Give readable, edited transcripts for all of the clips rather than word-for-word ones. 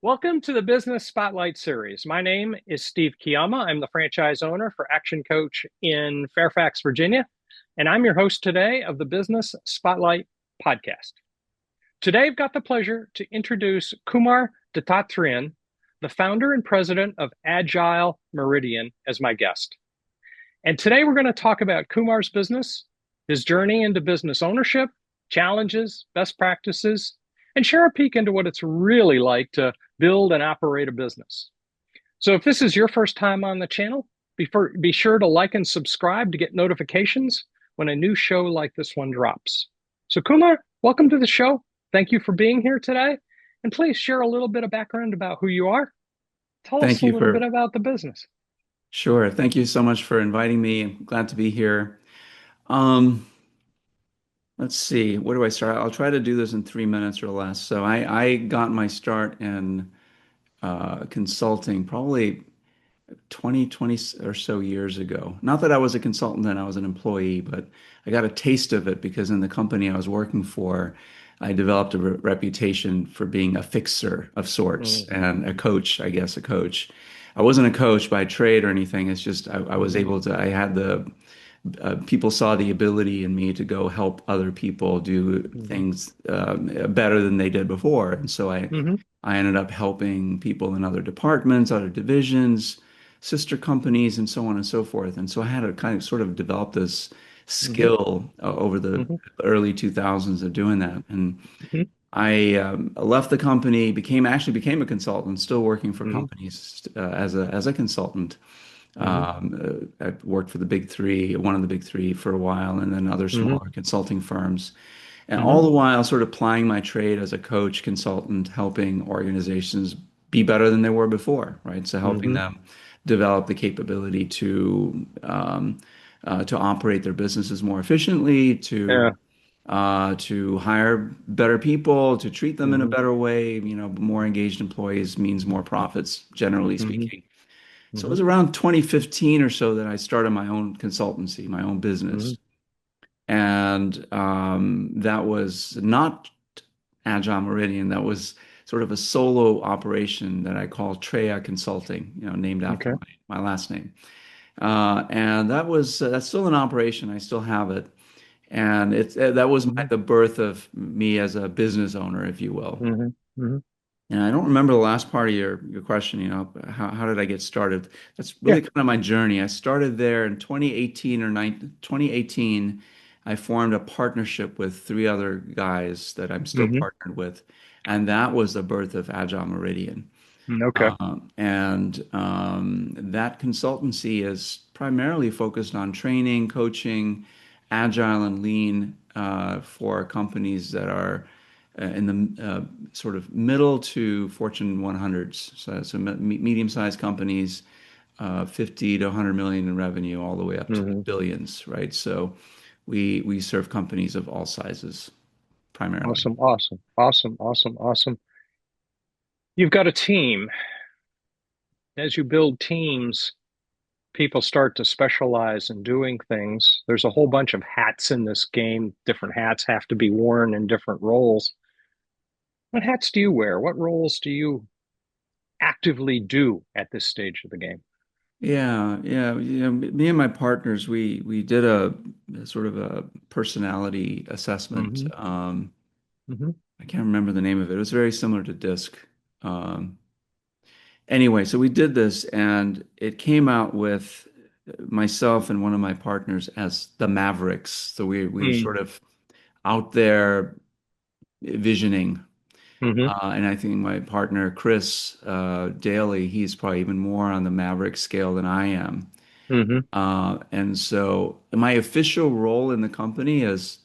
Welcome to the Business Spotlight Series. My name is Steve Chiama. I'm the franchise owner for Action Coach in Fairfax, Virginia, and I'm your host today of the Business Spotlight podcast. Today, I've got the pleasure to introduce Kumar Dattatreyan, the founder and president of Agile Meridian, as my guest. And today, we're going to talk about Kumar's business, his journey into business ownership, challenges, best practices, and share a peek into what it's really like to build and operate a business. So if this is your first time on the channel, be sure to like and subscribe to get notifications when a new show like this one drops. So Kumar, welcome to the show. Thank you for being here today. And please share a little bit of background about who you are. Tell us Thank a you little bit for, about the business. sure. Thank you so much for inviting me. I'm glad to be here. Um, let's see, where do I start? I'll try to do this in 3 minutes or less. So I got my start in consulting probably 20 or so years ago. Not that I was a consultant then, I was an employee, but I got a taste of it because in the company I was working for, I developed a reputation for being a fixer of sorts Mm-hmm. and a coach, I guess, a coach. I wasn't a coach by trade or anything. It's just I was Mm-hmm. able to, I had the, people saw the ability in me to go help other people do Mm-hmm. things better than they did before. And so Mm-hmm. I ended up helping people in other departments, other divisions, sister companies, and so on and so forth. And so I had to kind of sort of develop this Mm-hmm. skill over the Mm-hmm. early 2000s of doing that. And Mm-hmm. I left the company, became a consultant, still working for Mm-hmm. companies as a consultant. Mm-hmm. I worked for the big three, one of the big three for a while, and then other Mm-hmm. smaller consulting firms. And Mm-hmm. all the while, sort of plying my trade as a coach, consultant, helping organizations be better than they were before, right? So helping Mm-hmm. them develop the capability to operate their businesses more efficiently, Yeah. to hire better people, to treat them in a Mm-hmm. better way. More engaged employees means more profits, generally Mm-hmm. speaking. So it Mm-hmm. was around 2015 or so that I started my own consultancy, my own Mm-hmm. business. And that was not Agile Meridian. That was sort of a solo operation that I call Treya Consulting, named after Okay. my last name. And that's still an operation. I still have it. And that was Mm-hmm. the birth of me as a business owner, if you will. Mm-hmm. Mm-hmm. And I don't remember the last part of your question, how did I get started? That's Yeah. really kind of my journey. I started there in 2018 or 2018. I formed a partnership with three other guys that I'm still Mm-hmm. partnered with, and that was the birth of Agile Meridian. Okay. And that consultancy is primarily focused on training, coaching, agile and lean for companies that are in the sort of middle to Fortune 100s. So medium-sized companies, 50 to 100 million in revenue, all the way up to the Mm-hmm. billions, right? So we serve companies of all sizes primarily. Awesome. Awesome. Awesome. Awesome. Awesome. You've got a team. As you build teams, people start to specialize in doing things. There's a whole bunch of hats in this game. Different hats have to be worn in different roles. What hats do you wear? What roles do you actively do at this stage of the game? Yeah, yeah, yeah. Me and my partners, we did a sort of a personality assessment. Mm-hmm. Mm-hmm. I can't remember the name of it. It was very similar to DISC. Um, anyway, so we did this, and it came out with myself and one of my partners as the Mavericks. So we were sort of out there visioning. Mm-hmm. And I think my partner Chris Daly, he's probably even more on the Maverick scale than I am. Mm-hmm. And so my official role in the company is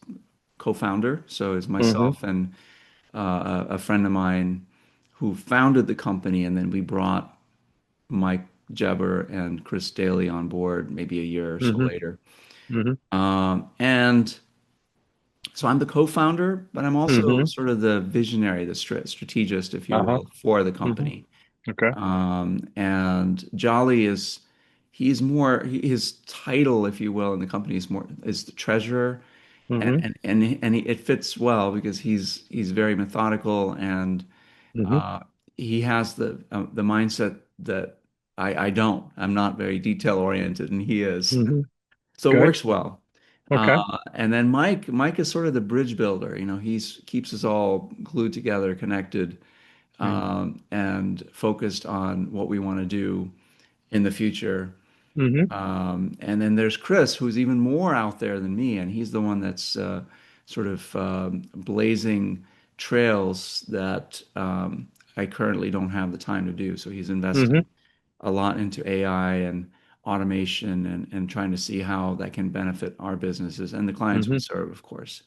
co-founder. So is Mm-hmm. myself and a friend of mine who founded the company, and then we brought Mike Jebber and Chris Daly on board maybe a year or so Mm-hmm. later. Mm-hmm. And so I'm the co-founder, but I'm also Mm-hmm. sort of the visionary, the strategist, if you Uh-huh. will, for the Mm-hmm. company. Okay. And Jolly he's more, his title, if you will, in the company is the treasurer. And, Mm-hmm. and it fits well because he's very methodical and Mm-hmm. uh, he has the mindset that I don't. I'm not very detail oriented, and he is. Hmm. So it Good. works well. Okay. And then Mike is sort of the bridge builder. You know, he's keeps us all glued together, connected, and focused on what we want to do in the future. Mm-hmm. And then there's Chris, who's even more out there than me, and he's the one that's sort of blazing trails that I currently don't have the time to do. So he's Hmm. investing a lot into AI and automation and trying to see how that can benefit our businesses and the clients we Hmm. serve, of course.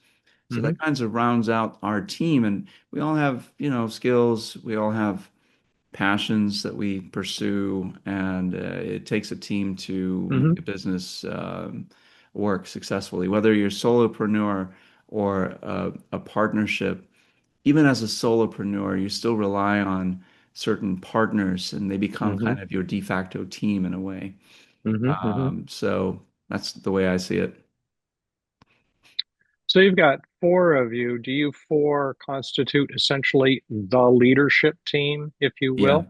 So Hmm. that kinds of rounds out our team, and we all have, you know, skills. We all have passions that we pursue, and it takes a team to Hmm. make a business work successfully. Whether you're a solopreneur or a partnership, even as a solopreneur, you still rely on certain partners, and they become Hmm. kind of your de facto team in a way. Hmm. Hmm. So that's the way I see it. So you've got four of you. Do you four constitute essentially the leadership team, if you Yeah. will,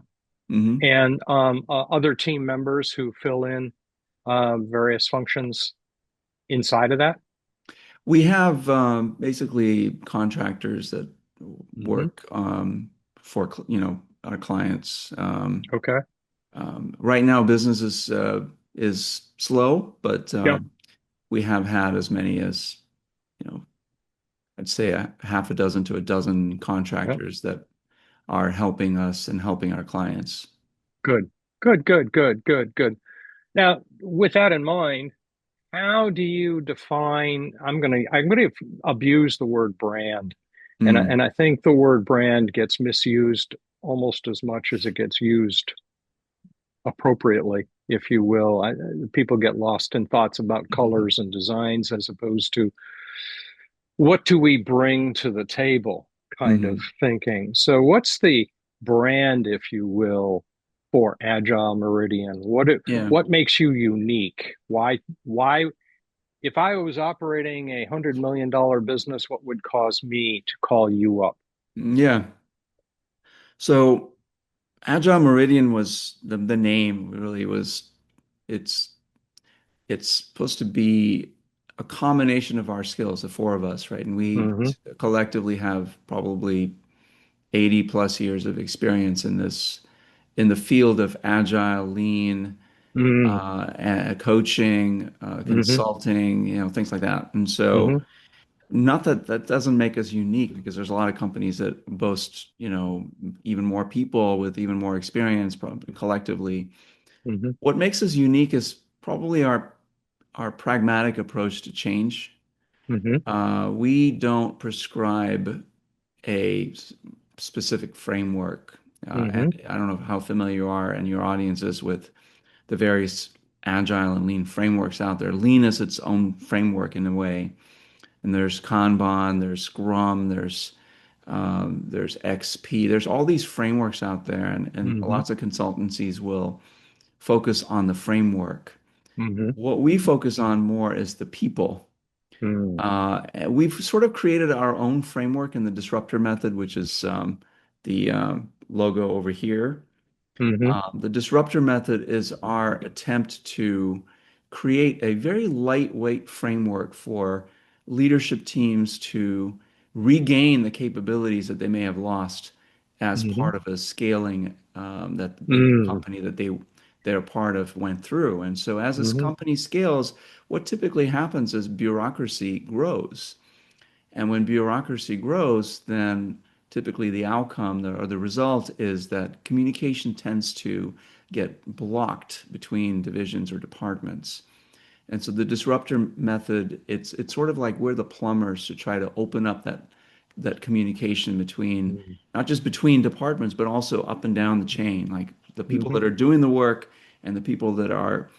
Hmm. and other team members who fill in various functions inside of that? We have basically contractors that Hmm. work for you know our clients. Okay. Right now, business is slow, but Yep. we have had as many as you know I'd say a half a dozen to a dozen Yep. contractors that are helping us and helping our clients. Good. Good. Good. Good. Good. Good. Now, with that in mind, how do you define? I'm gonna abuse the word brand, Mm, and I think the word brand gets misused almost as much as it gets used appropriately, if you will. People get lost in thoughts about colors and designs as opposed to what do we bring to the table kind of mhm. thinking. So, what's the brand, if you will, for Agile Meridian? Yeah. What makes you unique? Why? If I was operating $100 million business, what would cause me to call you up? Yeah. So Agile Meridian was the name really was it's it's supposed to be a combination of our skills, the four of us, right? And we Hmm. collectively have probably 80 plus years of experience in this in the field of agile, lean, Hmm. coaching, Hmm. consulting, you know, things like that. And so Hmm. not that that doesn't make us unique because there's a lot of companies that boast, you know, even more people with even more experience collectively. Hmm. What makes us unique is probably our pragmatic approach to change. Hmm. We don't prescribe a specific framework. And Hmm. I don't know how familiar you are and your audience is with the various agile and lean frameworks out there. Lean is its own framework in a way. And there's Kanban, there's Scrum, there's XP. There's all these frameworks out there, and Hmm. lots of consultancies will focus on the framework. Hmm. What we focus on more is the people. Hmm. We've sort of created our own framework in the disruptor method, which is the logo over here. Hmm. The disruptor method is our attempt to create a very lightweight framework for leadership teams to regain the capabilities that they may have lost as Hmm. part of a scaling that the Hmm. company that they're part of went through. And so as this Hmm. company scales, what typically happens is bureaucracy grows. And when bureaucracy grows, then typically the outcome or the result is that communication tends to get blocked between divisions or departments. And so the disruptor method, it's sort of like we're the plumbers to try to open up that communication between not just between departments, but also up and down the chain, like the people Hmm. that are doing the work and the people that are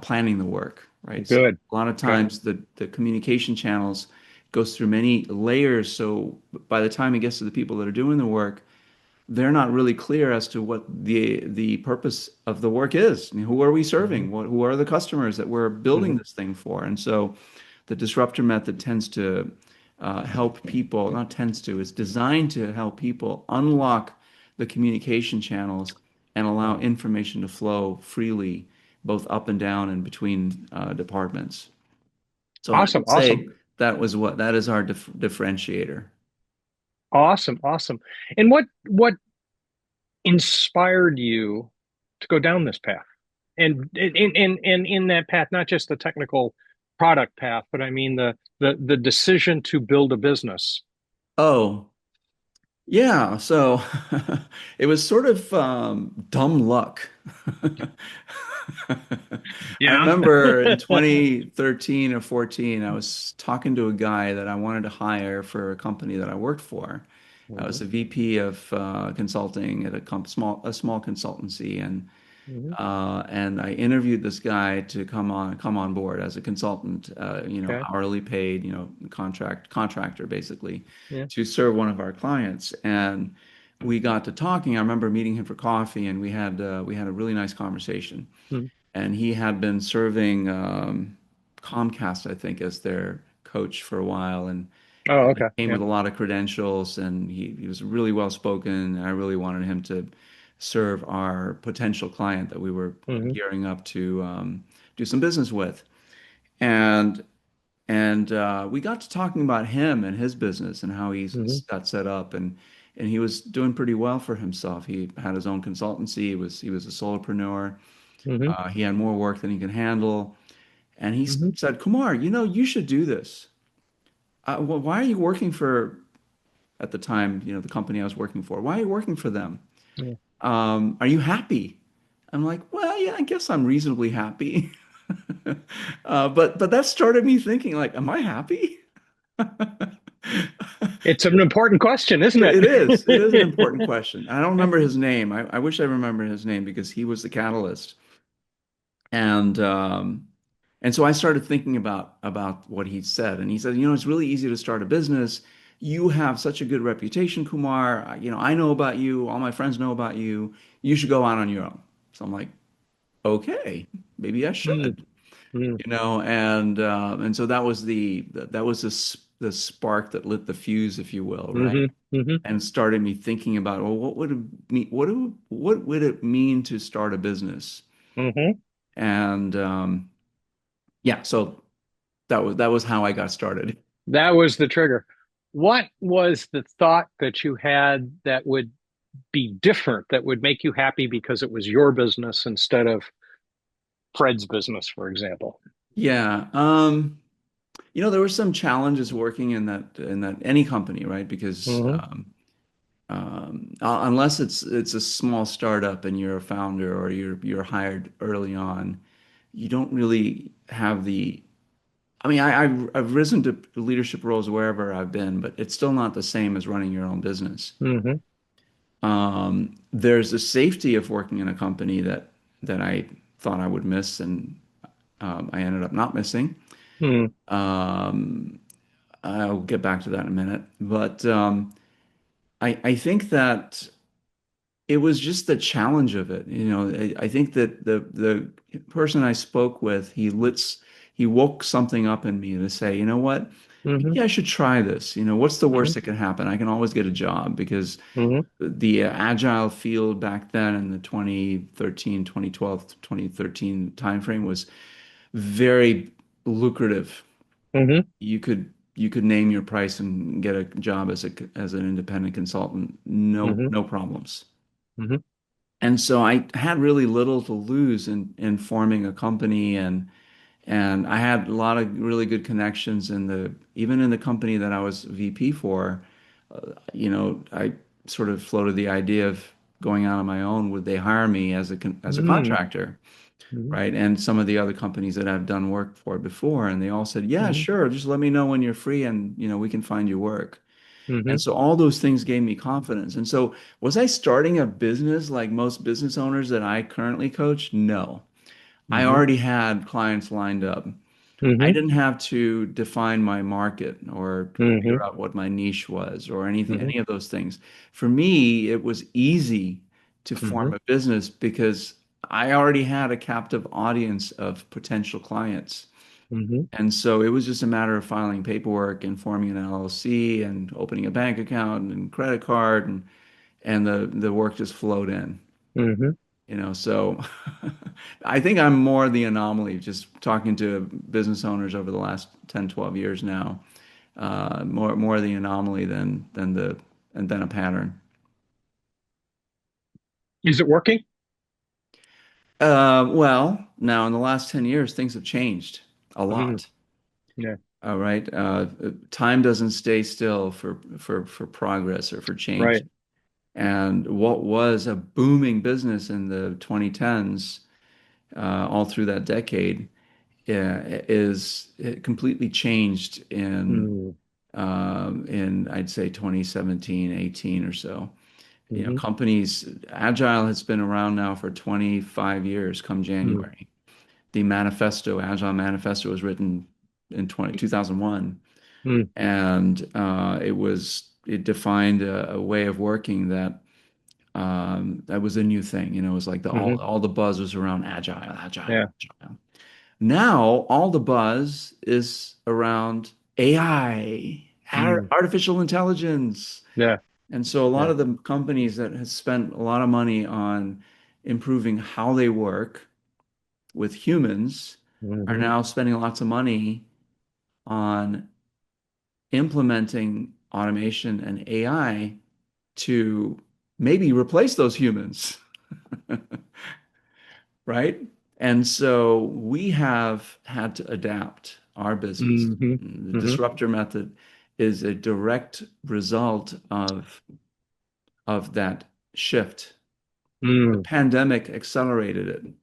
planning the work, right? So Good. a lot of Okay. times the communication channels goes through many layers. So by the time it gets to the people that are doing the work, they're not really clear as to what the purpose of the work is. I mean, who are we Hmm. serving? Who are the customers that we're building Hmm. this thing for? And so the disruptor method tends to help people, not tends to, it's designed to help people unlock the communication channels and allow Mm. information to flow freely, both up and down and between departments. So I Awesome, would awesome, say that is our differentiator. awesome. And what inspired you to go down this path? And in that path, not just the technical product path, but I mean the decision to build a business. Oh, yeah. So it was sort of dumb luck. I Yeah. remember in 2013 or 14, I was talking to a guy that I wanted to hire for a company that I worked for. I was Hmm. a VP of consulting at a small consultancy, Hmm. and I interviewed this guy to come on board as a consultant, Okay. hourly paid, contractor basically, Yeah. to serve one of our clients. And we got to talking. I remember meeting him for coffee, and we had a really nice conversation. Mhm. And he had been serving Comcast, I think, as their coach for a while, Oh, and he okay. came Yeah. with a lot of credentials, and he was really well spoken. And I really wanted him to serve our potential client that we were Hmm. gearing up to do some business with. And we got to talking about him and his business and how Hmm. he's got set up, and he was doing pretty well for himself. He had his own consultancy. He was a solopreneur. Hmm. He had more work than he could handle. And he Hmm. said, Kumar, you should do this. Why are you working for, at the time, the company I was working for? Why are you working for them? Yeah. Are you happy? I'm like, well, yeah, I guess I'm reasonably happy. But that started me thinking, like, am I happy? It's an important question, isn't It is. It is an it? important question. I don't remember his name. I wish I remember his name because he was the catalyst. And so I started thinking about what he said, and he said, it's really easy to start a business. You have such a good reputation, Kumar. I know about you. All my friends know about you. You should go out on your own. So I'm like, okay, maybe I Mm, should. mm, And so that was the spark that lit the fuse, if you will, right? hmm. Hmm. And started me thinking about, well, what would it mean to start a business? Hmm. And yeah, so that was how I got started. That was the trigger. What was the thought that you had that would be different, that would make you happy because it was your business instead of Fred's business, for example? Yeah. There were some challenges working in that any company, right? Because Hmm. unless it's a small startup and you're a founder or you're hired early on, you don't really have the. I mean, I've risen to leadership roles wherever I've been, but it's still not the same as running your own business. Hmm. There's a safety of working in a company that I thought I would miss, and I ended up not missing. Hmm. Um, I'll get back to that in a minute, but I think that it was just the challenge of it. I think that the person I spoke with, he woke something up in me to say, you know what, Hmm. maybe I should try this. What's the Hmm. worst that can happen? I can always get a job because Hmm. the agile field back then in the 2013, 2012, 2013 timeframe was very lucrative. Hmm. You could name your price and get a job as an independent consultant, no Hmm. no problems. Hmm. And so I had really little to lose in forming a company, and I had a lot of really good connections even in the company that I was VP for. I sort of floated the idea of going out on my own. Would they hire me as a Hmm. contractor? Hmm. Right. And some of the other companies that I've done work for before, and they all said, yeah, Hmm. sure. Just let me know when you're free and, we can find you work. And Hmm. so all those things gave me confidence. And so was I starting a business like most business owners that I currently coach? No. I Hmm. already had clients lined up. I Hmm. didn't have to define my market or Hmm. figure out what my niche was or anything, Hmm. any of those things. For me, it was easy to Hmm. form a business because I already had a captive audience of potential clients. Hmm. And so it was just a matter of filing paperwork and forming an LLC and opening a bank account and credit card and the work just flowed in. Hmm. So I think I'm more the anomaly, just talking to business owners over the last 10, 12 years now. More the anomaly than a pattern. Is it working? Well, now in the last 10 years, things have changed a Hmm. lot. Yeah. All right. Time doesn't stay still for progress or for change. Right. And what was a booming business in the 2010s, all through that decade, is it completely changed Mm. in I'd say 2017, 18 or so. Hmm. Companies, Agile has been around now for 25 years come Mm. January. The manifesto, Agile Manifesto, was written in 2001, Mm. and it defined a way of working that was a new thing. It was like Hmm. all the buzz was around Agile, Agile, Yeah. Agile. Now all the buzz is around AI, Mm. artificial intelligence. Yeah. And so a lot Yeah. of the companies that have spent a lot of money on improving how they work with humans are Hmm. now spending lots of money on implementing automation and AI to maybe replace those humans, right? And so we have had to adapt our business. Hmm. The Hmm. disruptor method is a direct result of that shift. The Mm. pandemic accelerated it, in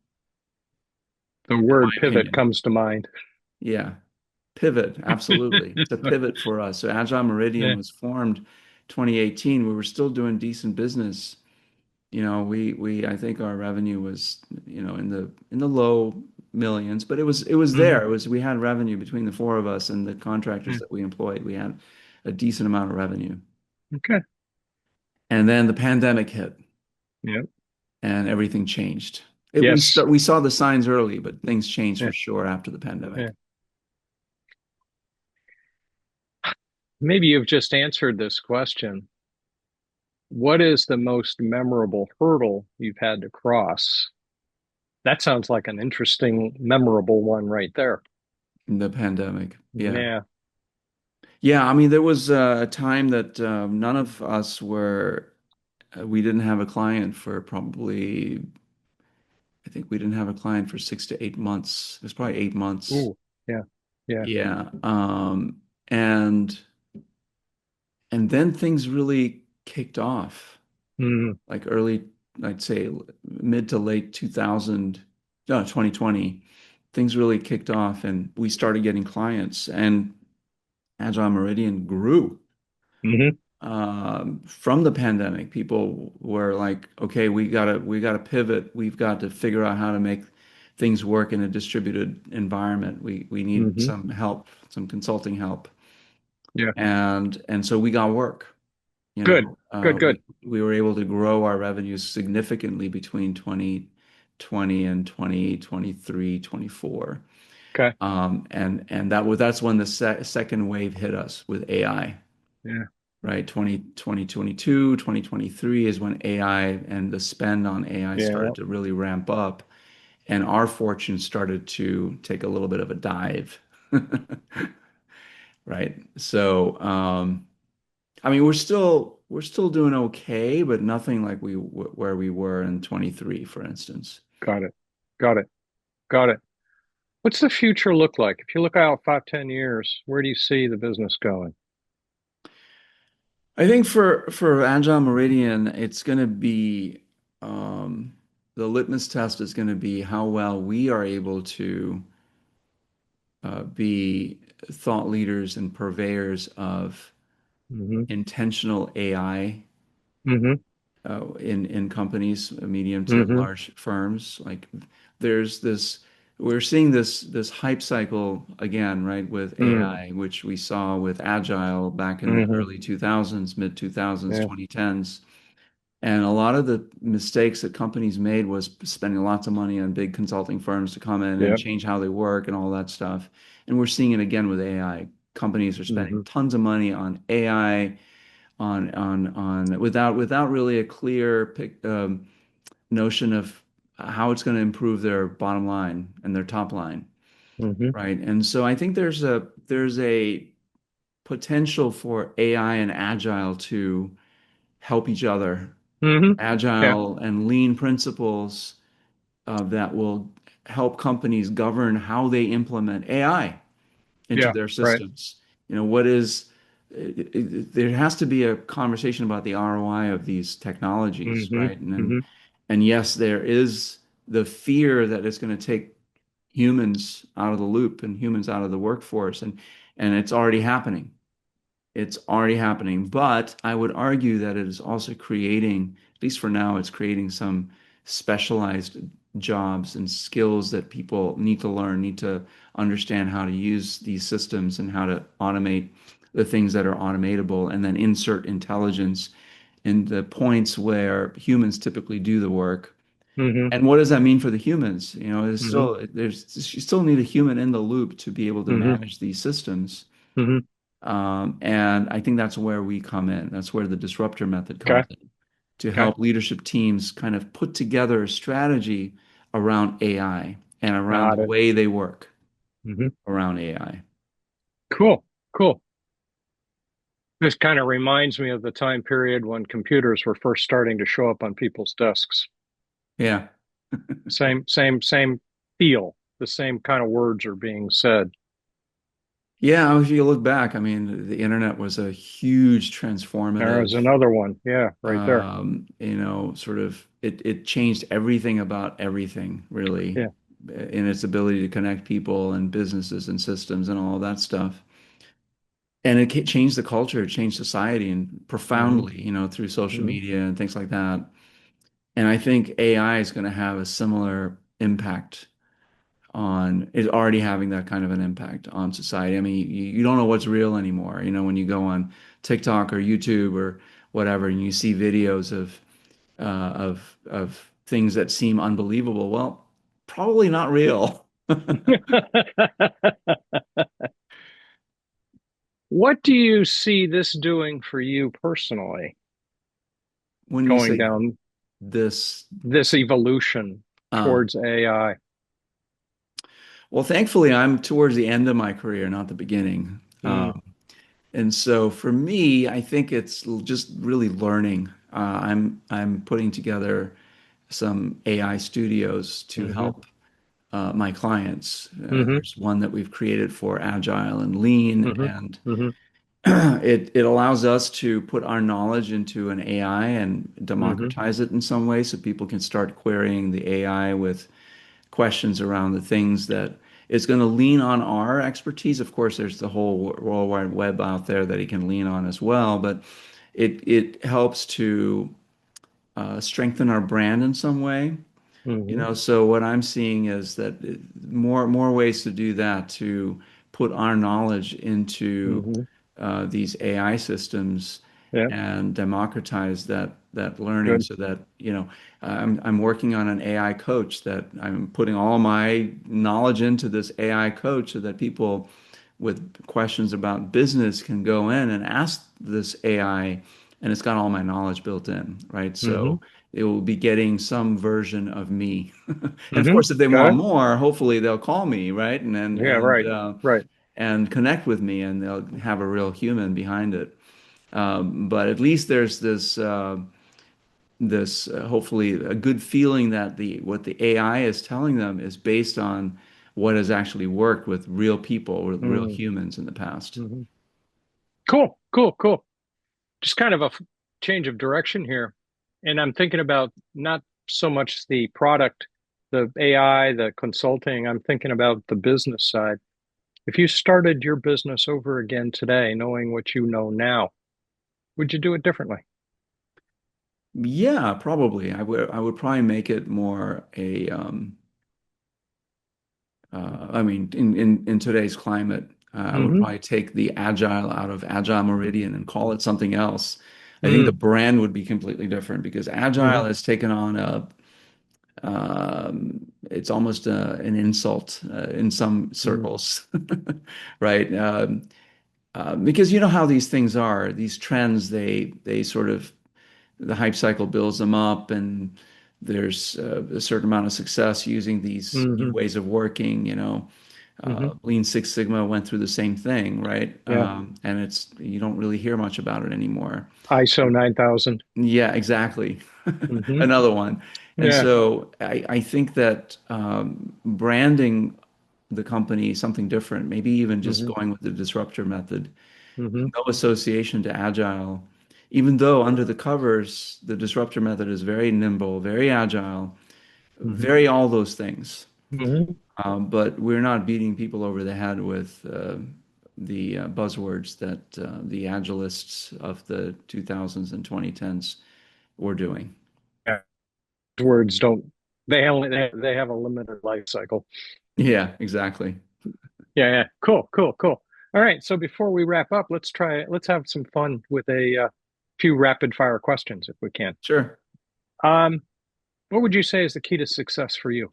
The my word pivot opinion. comes to mind. Yeah, pivot, absolutely. It's a pivot for us. So Agile Meridian Yeah. was formed 2018. We were still doing decent business. We I think our revenue was, in the low millions, but it was Hmm. there. We had revenue between the four of us and the Yeah. contractors that we employed. We had a decent amount of revenue. Okay. And then the pandemic hit Yeah. and everything changed. Yes. We saw the signs early, but things changed Yeah. for sure after the Yeah. pandemic. Maybe you've just answered this question. What is the most memorable hurdle you've had to cross? That sounds like an interesting, memorable one right there. The pandemic. Yeah. Yeah. Yeah, I mean, there was a time that none of us we didn't have a client for probably, I think we didn't have a client for 6 to 8 months. It was probably 8 months. Ooh. Yeah. Yeah. Yeah. And then things really kicked off, Mm. like I'd say mid to late 2000, no, 2020. Things really kicked off and we started getting clients and Agile Meridian grew. Hmm. From the pandemic, people were like, okay, we gotta pivot. We've got to figure out how to make things work in a distributed environment. We need Hmm. some help, some consulting help. Yeah. And so we got work. You Good. know, Good. Good. we were able to grow our revenues significantly between 2020 and 2023, 24. Okay. And that's when the second wave hit us with AI. Yeah. Right? 2022, 2023 is when AI and the spend on AI Yeah. started to really ramp up, and our fortune started to take a little bit of a dive. Right? So, I mean, we're still doing okay, but nothing like where we were in 23, for instance. Got it. Got it. Got it. What's the future look like? If you look out 5, 10 years, where do you see the business going? I think for Agile Meridian, it's going to be um, the litmus test is going to be how well we are able to be thought leaders and purveyors of Hmm. intentional AI Hmm. in companies, medium to Hmm. large firms. Like there's this, we're seeing this hype cycle again, right, with Hmm. AI, which we saw with Agile back in the Hmm. early 2000s, mid 2000s, Yeah. 2010s. And a lot of the mistakes that companies made was spending lots of money on big consulting firms to come in and Yeah. change how they work and all that stuff. And we're seeing it again with AI. Companies are spending Hmm. tons of money on AI on without really a clear notion of how it's going to improve their bottom line and their top line, Hmm. right? And so I think there's a potential for AI and Agile to help each other. Hmm. Yeah. Agile and lean principles that will help companies govern how they implement AI into Yeah. their Right. systems. What is there has to be a conversation about the ROI of these technologies, Hmm. right? Hmm. And yes, there is the fear that it's going to take humans out of the loop and humans out of the workforce, and it's already happening. It's already happening, but I would argue that it is also creating, at least for now, it's creating some specialized jobs and skills that people need to learn, need to understand how to use these systems and how to automate the things that are automatable, and then insert intelligence in the points where humans typically do the work. Hmm. And what does that mean for the humans? Hmm. You still need a human in the loop to be able to Hmm. manage these systems. Hmm. And I think that's where we come in. That's where the disruptor method Okay. comes in to Okay. help leadership teams kind of put together a strategy around AI and around Got the it. way they work Hmm. around AI. Cool. Cool. This kind of reminds me of the time period when computers were first starting to show up on people's desks. Yeah. Same feel. The same kind of words are being said. Yeah, if you look back, I mean, the internet was a huge There's transformative, another one. Yeah, right there. sort of it changed everything about everything, really, Yeah. in its ability to connect people and businesses and systems and all of that stuff. And it changed the culture, it changed society and Hmm. profoundly, through social Hmm. media and things like that. And I think AI is going to have a similar impact is already having that kind of an impact on society. I mean, you don't know what's real anymore. When you go on TikTok or YouTube or whatever, and you see videos of things that seem unbelievable. Well, probably not real. What do you see this doing for you personally, When you going say down this, this evolution uh, towards AI? well, thankfully, I'm towards the end of my career, not the beginning. Mm. And so for me, I think it's just really learning. I'm putting together some AI studios to Hmm. help my clients. Hmm. There's one that we've created for Agile and Lean, Hmm. and Hmm. it allows us to put our knowledge into an AI and Hmm. democratize it in some way so people can start querying the AI with questions around the things that it's going to lean on our expertise. Of course, there's the whole World Wide Web out there that he can lean on as well, but it helps to strengthen our brand in some way. Hmm. So what I'm seeing is that more ways to do that, to put our knowledge into Hmm. these AI systems Yeah, and democratize that learning good. so that, I'm working on an AI coach that I'm putting all my knowledge into this AI coach so that people with questions about business can go in and ask this AI, and it's got all my knowledge built in, right? Hmm. So it will be getting some version of me. And of Hmm. course, if they want Okay. more, hopefully they'll call me, right? And and Yeah, and right. uh, Right. and connect with me, and they'll have a real human behind it. But at least there's this hopefully a good feeling that the what the AI is telling them is based on what has actually worked with real people, with real Mm-hmm. humans in the past. Cool, cool, cool. Just kind of a change of direction here. And I'm thinking about not so much the product, the AI, the consulting. I'm thinking about the business side. If you started your business over again today, knowing what you know now, would you do it differently? Yeah, probably. I would probably make it more I mean, in today's climate, I would Hmm. probably take the agile out of Agile Meridian and call it something else. I think the Mm. brand would be completely different because agile Hmm. has taken on it's almost an insult in some Mm. circles, right? Because you know how these things are, these trends, they sort of the hype cycle builds them up, and there's a certain amount of success using these new Hmm. ways of working. Hmm. Lean Six Sigma went through the same thing, right? Yeah. And it's you don't really hear much about it anymore. ISO 9000. Yeah, exactly. Hmm. Another one. And Yeah. so I think that branding the company something different, maybe even just Hmm. going with the disruptor method, Hmm. no association to agile, even though under the covers, the disruptor method is very nimble, very agile, Hmm. very all those things. Hmm. But we're not beating people over the head with the buzzwords that the agilists of the 2000s and 2010s were doing. Yeah. Words don't, they have a limited life cycle. Yeah, exactly. Yeah, yeah. Cool, cool, cool. All right. So before we wrap up, let's have some fun with a few rapid fire questions if we can. Sure. Um, what would you say is the key to success for you?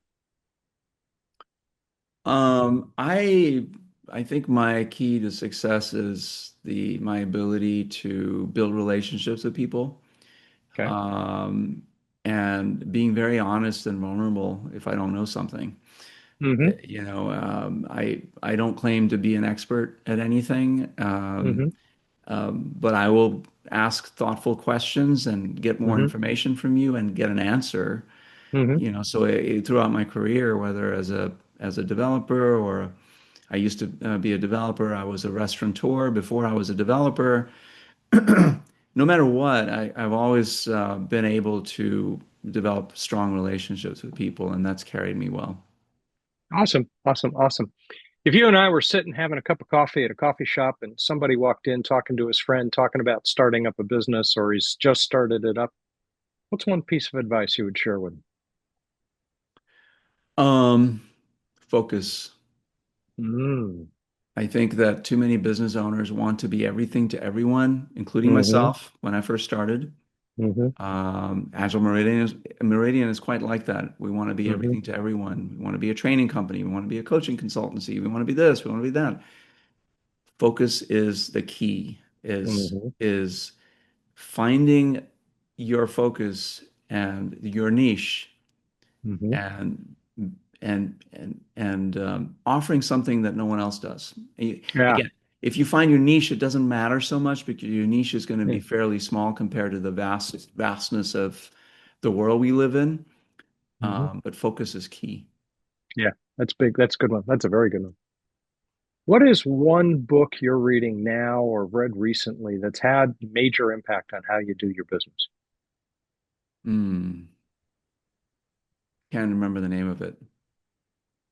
I think my key to success is the my ability to build relationships with people, Okay. um, and being very honest and vulnerable if I don't know something. Mm-hmm. I don't claim to be an expert at anything, Mm-hmm. but I will ask thoughtful questions and get more Mm-hmm. information from you and get an answer. Mm-hmm. So throughout my career, whether as a developer or I used to be a developer, I was a restaurateur before I was a developer. No matter what, I've always been able to develop strong relationships with people, and that's carried me well. Awesome, awesome, awesome. If you and I were sitting having a cup of coffee at a coffee shop and somebody walked in talking to his friend, talking about starting up a business or he's just started it up, what's one piece of advice you would share with Um, Focus. him? I think that too many business owners want to be everything to everyone, including Mm-hmm. myself when I first started. Mm-hmm. Agile Meridian is quite like that. We want to be Mm-hmm. everything to everyone. We want to be a training company. We want to be a coaching consultancy. We want to be this. We want to be that. Focus is the key. Mm-hmm. Is finding your focus and your niche Mm-hmm. and offering something that no one else does. Yeah. Again, if you find your niche, it doesn't matter so much because your niche is going to be Yeah. fairly small compared to the vastness of the world we live in. Mm-hmm. But focus is key. Yeah. That's big. That's a good one. That's a very good one. What is one book you're reading now or read recently that's had major impact on how you do your business? Hmm. Can't remember the name of it.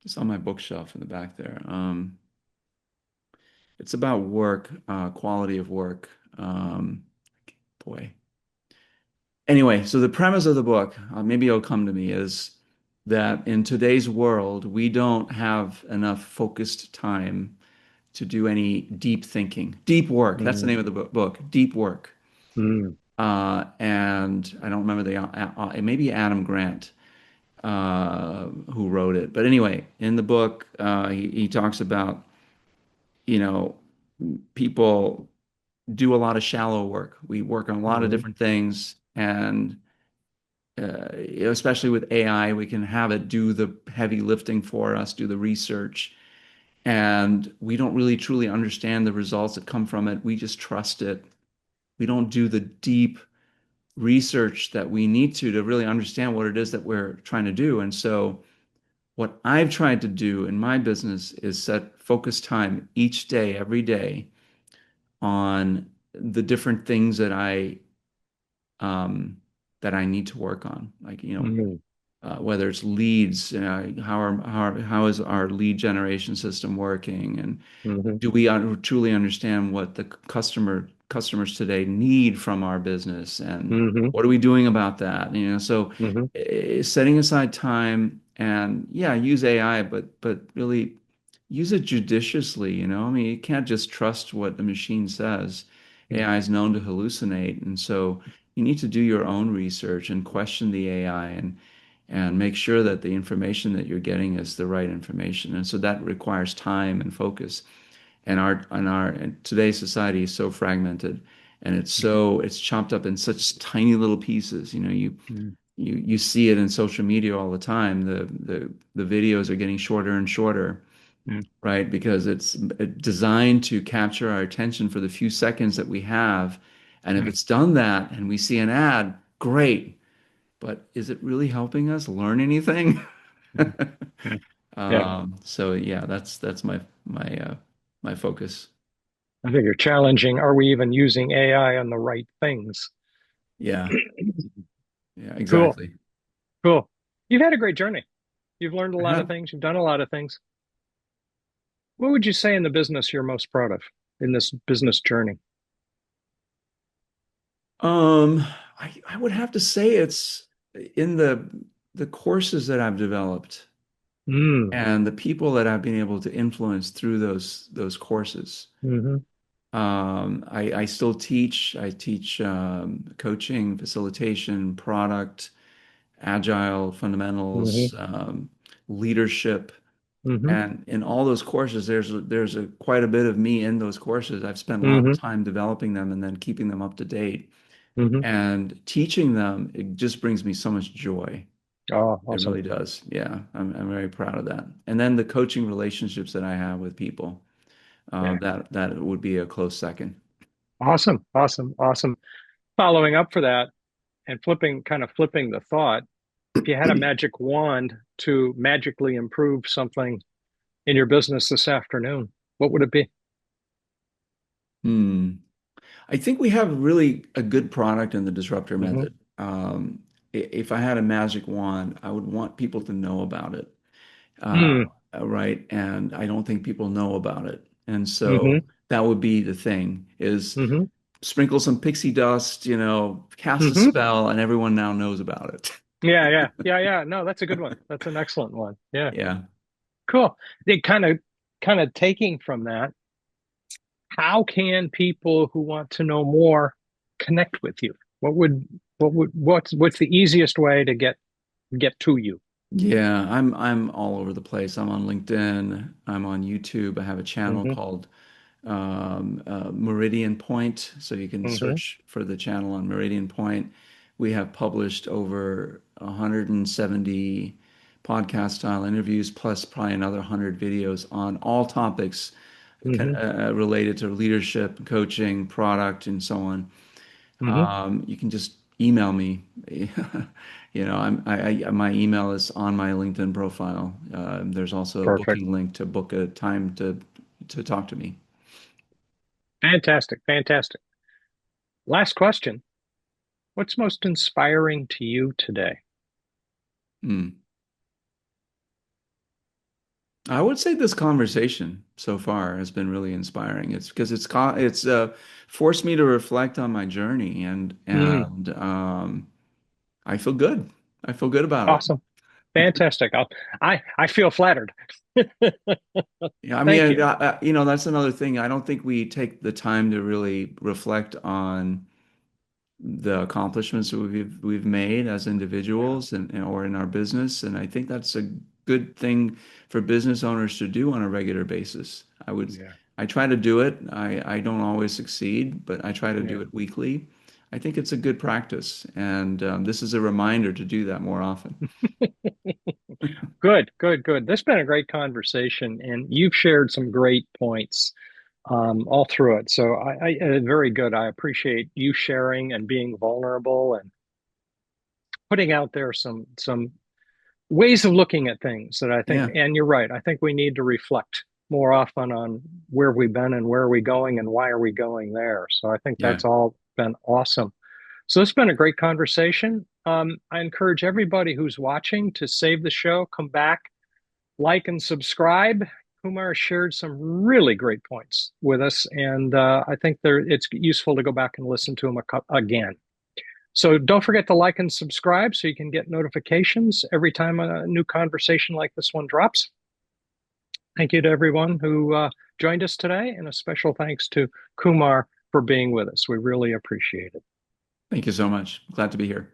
It's on my bookshelf in the back there. It's about work, quality of work. Boy. Anyway, so the premise of the book, maybe it'll come to me, is that in today's world, we don't have enough focused time to do any deep thinking. Deep work. That's the Mm-hmm. name of the book. Deep work. Mm-hmm. And I don't remember it may be Adam Grant who wrote it. But anyway, in the book, he talks about, you know, people do a lot of shallow work. We work on a lot of Mm-hmm. different things, and especially with AI, we can have it do the heavy lifting for us, do the research, and we don't really truly understand the results that come from it. We just trust it. We don't do the deep research that we need to really understand what it is that we're trying to do. And so, what I've tried to do in my business is set focus time each day, every day on the different things um, that I need to work on. Like, Mm-hmm. whether it's leads, how is our lead generation system working, and Mm-hmm. do we truly understand what the customers today need from our business, and Mm-hmm. what are we doing about that? So Mm-hmm. setting aside time and yeah, use AI, but really use it judiciously. I mean, you can't just trust what the machine says. AI is known to hallucinate, and so you need to do your own research and question the AI and make sure that the information that you're getting is the right information. And so that requires time and focus. And today's society is so fragmented, and it's chopped up in such tiny little pieces. Mm-hmm. You see it in social media all the time. The videos are getting shorter and shorter, right? Because it's designed to capture our attention for the few seconds that we have. And if it's done that and we see an ad, great. But is it really helping us learn anything? Mm-hmm. Yeah, So yeah, that's my focus. I think you're challenging. Are we even using AI on the right things? Yeah, yeah, Cool, exactly. cool. You've had a great journey. You've learned a I lot of have. things. You've done a lot of things. What would you say in the business you're most proud of in this business journey? Um, I would have to say it's in the courses that I've developed Mm. and the people that I've been able to influence through those courses. Mm-hmm. I still teach. I teach coaching, facilitation, product, agile Mm-hmm. fundamentals, leadership. Mm-hmm. And in all those courses, there's quite a bit of me in those courses. I've spent a lot of Mm-hmm. time developing them and then keeping them up to date. Mm-hmm. And teaching them, it just brings me so much joy. Oh, It awesome. really does. Yeah, I'm very proud of that. And then the coaching relationships that I have with people, Yeah. that would be a close second. Awesome. Awesome. Awesome. Following up for that and kind of flipping the thought, if you had a magic wand to magically improve something in your business this afternoon, what would it be? Hmm. I think we have really a good product in the disruptor Mm-hmm. method. If I had a magic wand, I would want people to know about it. Uh, Mm. right. And I don't think people know about it. And so Mm-hmm. that would be the thing is Mm-hmm. sprinkle some pixie dust, cast a Mm-hmm. spell, and everyone now knows about it. Yeah, yeah, yeah, yeah. No, that's a good one. That's an excellent one. Yeah, Yeah. cool. They kind of taking from that, how can people who want to know more connect with you? What's the easiest way to get to you? Yeah, I'm all over the place. I'm on LinkedIn. I'm on YouTube. I have a channel Hmm. called Meridian Point, so you can Hmm. search for the channel on Meridian Point. We have published over 170 podcast style interviews, plus probably another 100 videos on all topics Hmm. related to leadership, coaching, product, and so on. Hmm. You can just email me. My email is on my LinkedIn profile. There's also a Perfect. booking link to book a time to talk to me. Fantastic. Fantastic. Last question. What's most inspiring to you today? Hmm. I would say this conversation so far has been really inspiring. It's because it's forced me to reflect on my journey, and Mm, and I feel good. I feel good about it. awesome. Fantastic. I feel flattered. Yeah, I Thank mean, you. that's another thing. I don't think we take the time to really reflect on the accomplishments that we've made as individuals or in our business, and I think that's a good thing for business owners to do on a regular basis. Yeah. I try to do it. I don't always succeed, but I try to do Yeah. it weekly. I think it's a good practice, and this is a reminder to do that more often. Good, good, good. This has been a great conversation, and you've shared some great points all through it. So very good. I appreciate you sharing and being vulnerable and putting out there some ways of looking at things that I think. Yeah, And you're right. I think we need to reflect more often on where we've been and where are we going and why are we going there. So I think yeah, that's all been awesome. So it's been a great conversation. I encourage everybody who's watching to save the show, come back, like and subscribe. Kumar shared some really great points with us, and I think it's useful to go back and listen to them again. So don't forget to like and subscribe so you can get notifications every time a new conversation like this one drops. Thank you to everyone who joined us today, and a special thanks to Kumar for being with us. We really appreciate it. thank you so much. Glad to be here.